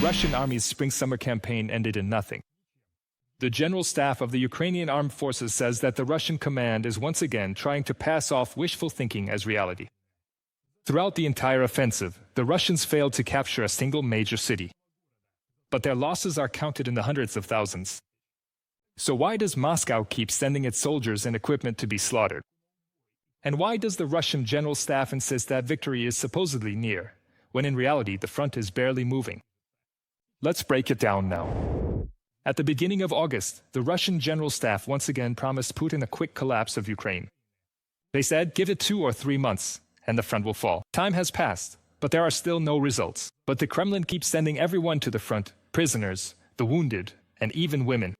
Russian army's spring-summer campaign ended in nothing. The General Staff of the Ukrainian Armed Forces says that the Russian command is once again trying to pass off wishful thinking as reality. Throughout the entire offensive, the Russians failed to capture a single major city. But their losses are counted in the hundreds of thousands. So why does Moscow keep sending its soldiers and equipment to be slaughtered? And why does the Russian General Staff insist that victory is supposedly near, when in reality the front is barely moving? Let's break it down now. At the beginning of August, the Russian General Staff once again promised Putin a quick collapse of Ukraine. They said, give it 2 or 3 months, and the front will fall. Time has passed, but there are still no results. But the Kremlin keeps sending everyone to the front, prisoners, the wounded, and even women.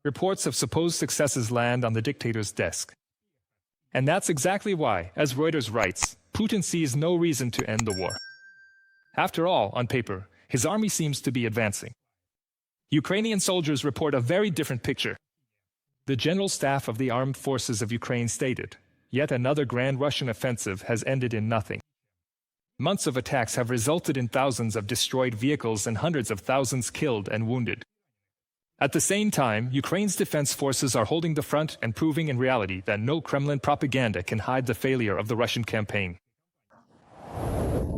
Reports of supposed successes land on the dictator's desk. And that's exactly why, as Reuters writes, Putin sees no reason to end the war. After all, on paper, his army seems to be advancing. Ukrainian soldiers report a very different picture. The General Staff of the Armed Forces of Ukraine stated, yet another grand Russian offensive has ended in nothing. Months of attacks have resulted in thousands of destroyed vehicles and hundreds of thousands killed and wounded. At the same time, Ukraine's defense forces are holding the front and proving in reality that no Kremlin propaganda can hide the failure of the Russian campaign.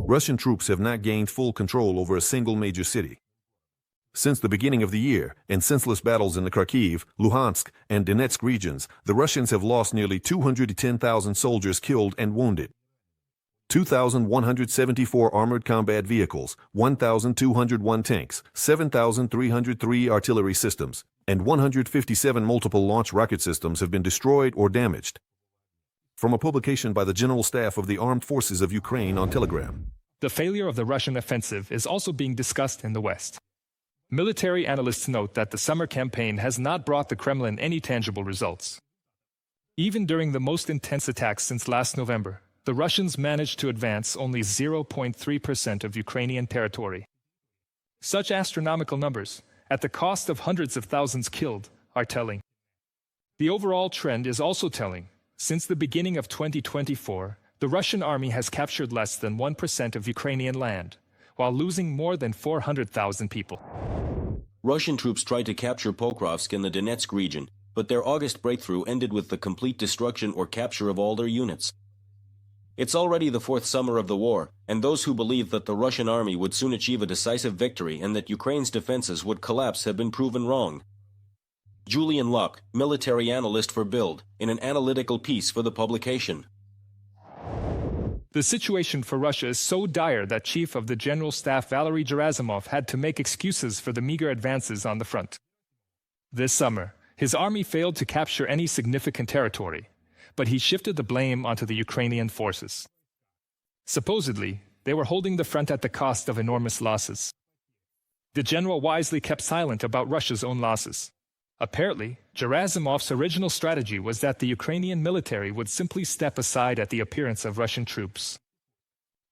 Russian troops have not gained full control over a single major city. Since the beginning of the year, in senseless battles in the Kharkiv, Luhansk, and Donetsk regions, the Russians have lost nearly 210,000 soldiers killed and wounded. 2,174 armored combat vehicles, 1,201 tanks, 7,303 artillery systems, and 157 multiple launch rocket systems have been destroyed or damaged. From a publication by the General Staff of the Armed Forces of Ukraine on Telegram. The failure of the Russian offensive is also being discussed in the West. Military analysts note that the summer campaign has not brought the Kremlin any tangible results. Even during the most intense attacks since last November, the Russians managed to advance only 0.3% of Ukrainian territory. Such astronomical numbers, at the cost of hundreds of thousands killed, are telling. The overall trend is also telling. Since the beginning of 2024, the Russian army has captured less than 1% of Ukrainian land, while losing more than 400,000 people. Russian troops tried to capture Pokrovsk in the Donetsk region, but their August breakthrough ended with the complete destruction or capture of all their units. It's already the 4th summer of the war, and those who believe that the Russian army would soon achieve a decisive victory and that Ukraine's defenses would collapse have been proven wrong. Julian Luck, military analyst for Bild, in an analytical piece for the publication. The situation for Russia is so dire that Chief of the General Staff Valery Gerasimov had to make excuses for the meager advances on the front. This summer, his army failed to capture any significant territory, but he shifted the blame onto the Ukrainian forces. Supposedly, they were holding the front at the cost of enormous losses. The general wisely kept silent about Russia's own losses. Apparently, Gerasimov's original strategy was that the Ukrainian military would simply step aside at the appearance of Russian troops.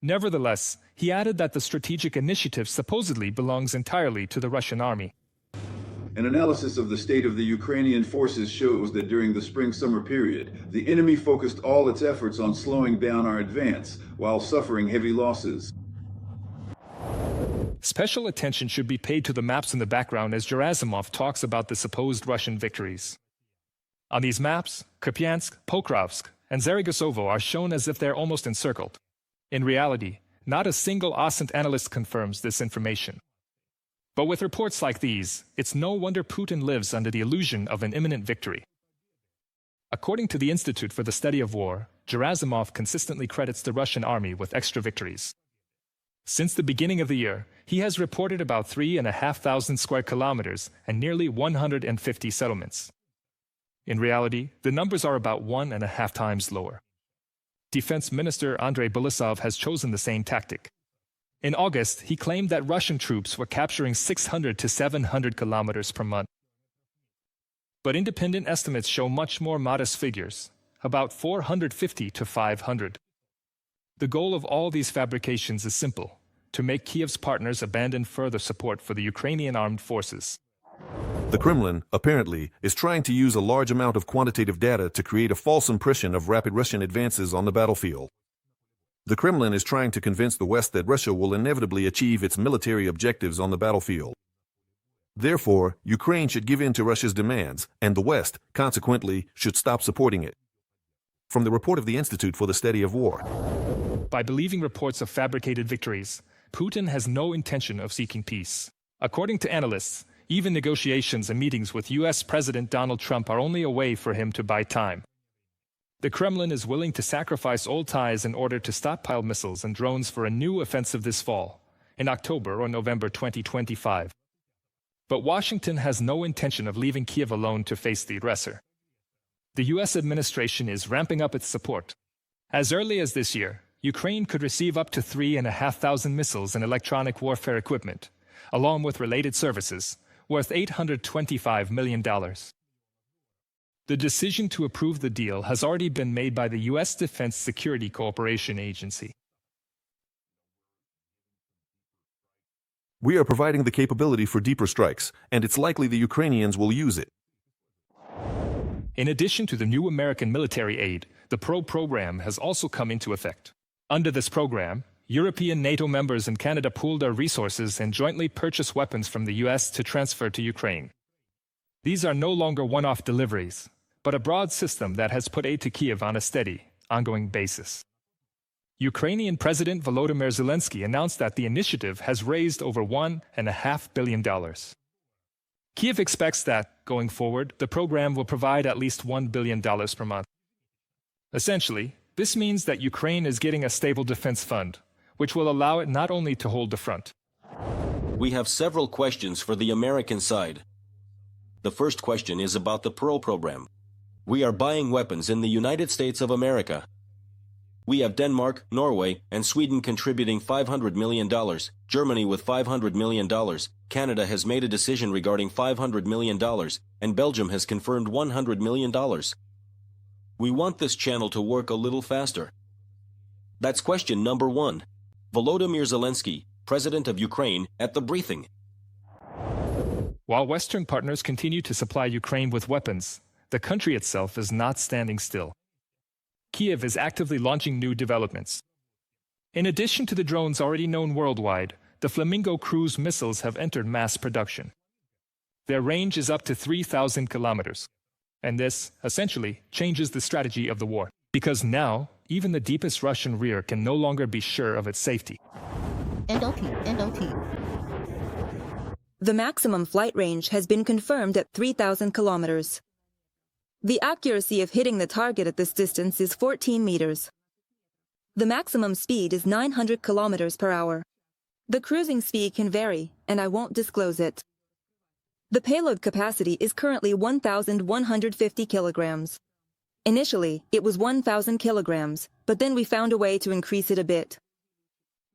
Nevertheless, he added that the strategic initiative supposedly belongs entirely to the Russian army. An analysis of the state of the Ukrainian forces shows that during the spring-summer period, the enemy focused all its efforts on slowing down our advance while suffering heavy losses. Special attention should be paid to the maps in the background as Gerasimov talks about the supposed Russian victories. On these maps, Kupiansk, Pokrovsk, and Zaragozovo are shown as if they're almost encircled. In reality, not a single OSINT analyst confirms this information. But with reports like these, it's no wonder Putin lives under the illusion of an imminent victory. According to the Institute for the Study of War, Gerasimov consistently credits the Russian army with extra victories. Since the beginning of the year, he has reported about 3,500 square kilometers and nearly 150 settlements. In reality, the numbers are about 1.5 times lower. Defense Minister Andrei Bolisov has chosen the same tactic. In August, he claimed that Russian troops were capturing 600 to 700 kilometers per month. But independent estimates show much more modest figures, about 450 to 500. The goal of all these fabrications is simple: to make Kiev's partners abandon further support for the Ukrainian armed forces. The Kremlin, apparently, is trying to use a large amount of quantitative data to create a false impression of rapid Russian advances on the battlefield. The Kremlin is trying to convince the West that Russia will inevitably achieve its military objectives on the battlefield. Therefore, Ukraine should give in to Russia's demands, and the West, consequently, should stop supporting it. From the report of the Institute for the Study of War. By believing reports of fabricated victories, Putin has no intention of seeking peace. According to analysts, even negotiations and meetings with U.S. President Donald Trump are only a way for him to buy time. The Kremlin is willing to sacrifice old ties in order to stockpile missiles and drones for a new offensive this fall, in October or November 2025. But Washington has no intention of leaving Kiev alone to face the aggressor. The U.S. administration is ramping up its support. As early as this year, Ukraine could receive up to 3,500 missiles and electronic warfare equipment, along with related services, worth $825 million. The decision to approve the deal has already been made by the U.S. Defense Security Cooperation Agency. We are providing the capability for deeper strikes, and it's likely the Ukrainians will use it. In addition to the new American military aid, the PRO program has also come into effect. Under this program, European NATO members and Canada pool their resources and jointly purchase weapons from the U.S. to transfer to Ukraine. These are no longer one-off deliveries, but a broad system that has put aid to Kiev on a steady, ongoing basis. Ukrainian President Volodymyr Zelensky announced that the initiative has raised over $1.5 billion. Kiev expects that, going forward, the program will provide at least $1 billion per month. Essentially, this means that Ukraine is getting a stable defense fund, which will allow it not only to hold the front. We have several questions for the American side. The first question is about the PRO program. We are buying weapons in the United States of America. We have Denmark, Norway, and Sweden contributing $500 million, Germany with $500 million, Canada has made a decision regarding $500 million, and Belgium has confirmed $100 million. We want this channel to work a little faster. That's question number 1. Volodymyr Zelensky, President of Ukraine, at the briefing. While Western partners continue to supply Ukraine with weapons, the country itself is not standing still. Kiev is actively launching new developments. In addition to the drones already known worldwide, the Flamingo cruise missiles have entered mass production. Their range is up to 3,000 kilometers. And this, essentially, changes the strategy of the war. Because now, even the deepest Russian rear can no longer be sure of its safety. NOT. The maximum flight range has been confirmed at 3,000 kilometers. The accuracy of hitting the target at this distance is 14 meters. The maximum speed is 900 kilometers per hour. The cruising speed can vary, and I won't disclose it. The payload capacity is currently 1,150 kilograms. Initially, it was 1,000 kilograms, but then we found a way to increase it a bit.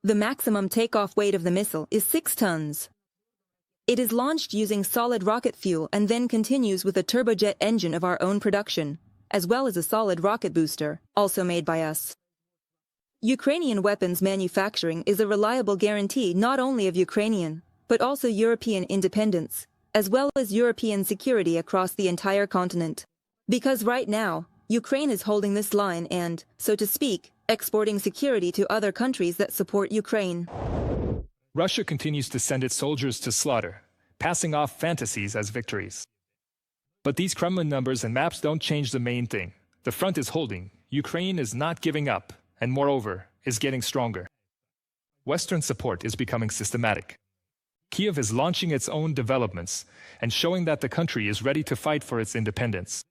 The maximum takeoff weight of the missile is 6 tons. It is launched using solid rocket fuel and then continues with a turbojet engine of our own production, as well as a solid rocket booster, also made by us. Ukrainian weapons manufacturing is a reliable guarantee not only of Ukrainian, but also European independence, as well as European security across the entire continent. Because right now, Ukraine is holding this line and, so to speak, exporting security to other countries that support Ukraine. Russia continues to send its soldiers to slaughter, passing off fantasies as victories. But these Kremlin numbers and maps don't change the main thing. The front is holding, Ukraine is not giving up, and moreover, is getting stronger. Western support is becoming systematic. Kiev is launching its own developments and showing that the country is ready to fight for its independence.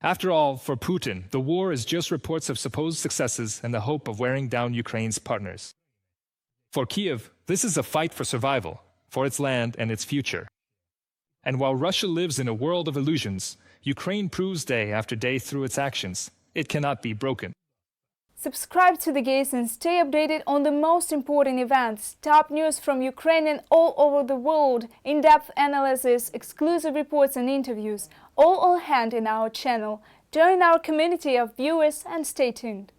After all, for Putin, the war is just reports of supposed successes and the hope of wearing down Ukraine's partners. For Kiev, this is a fight for survival, for its land and its future. And while Russia lives in a world of illusions, Ukraine proves day after day through its actions, it cannot be broken. Subscribe to The Gaze and stay updated on the most important events, top news from Ukraine and all over the world, in-depth analysis, exclusive reports and interviews, all on hand in our channel. Join our community of viewers and stay tuned.